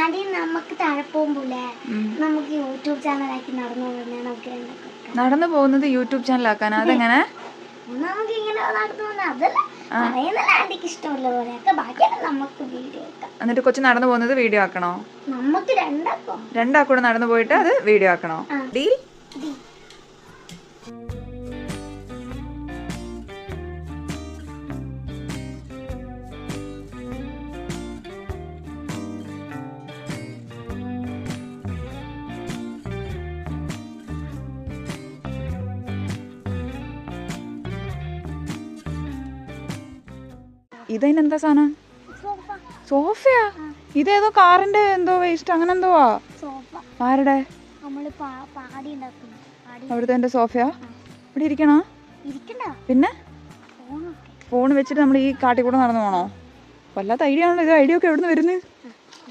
ആദ്യം നമുക്ക് താഴെ പോകുമ്പോലെ നമുക്ക് യൂട്യൂബ് ചാനലാക്കി നടന്നു പോകുന്നത് യൂട്യൂബ് ചാനലാക്കാനാ? അതെങ്ങനെ? നമുക്ക് ഇങ്ങനെ നടന്നു പോകുന്നത് അതല്ല പറയുന്നത് ആന്റിക്ക് ഇഷ്ടമുള്ള പോലെയൊക്കെ ബാക്കിയൊക്കെ നമുക്ക് വീഡിയോ ആക്കാം. എന്നിട്ട് കൊച്ചു നടന്നു പോകുന്നത് വീഡിയോ ആക്കണോ? നമുക്ക് രണ്ടാക്കൂടെ നടന്നു പോയിട്ട് അത് വീഡിയോ ആക്കണോ? ഡീൽ. ഇതെന്താ സാധനം? സോഫയാ? ഇതേതോ കാറിന്റെ എന്തോ വേസ്റ്റ് അങ്ങനെ എന്തോ ആരുടെ? അവിടുത്തെ എന്റെ സോഫയാ? ഇവിടെ ഇരിക്കണോ? പിന്നെ ഫോൺ വെച്ചിട്ട് നമ്മൾ ഈ കാട്ടിൽ കൂടെ നടന്നു പോണോ? വല്ലാത്ത ഐഡിയ ആണല്ലോ ഇത്. ഐഡിയ ഒക്കെ എവിടുന്ന് വരുന്നത്?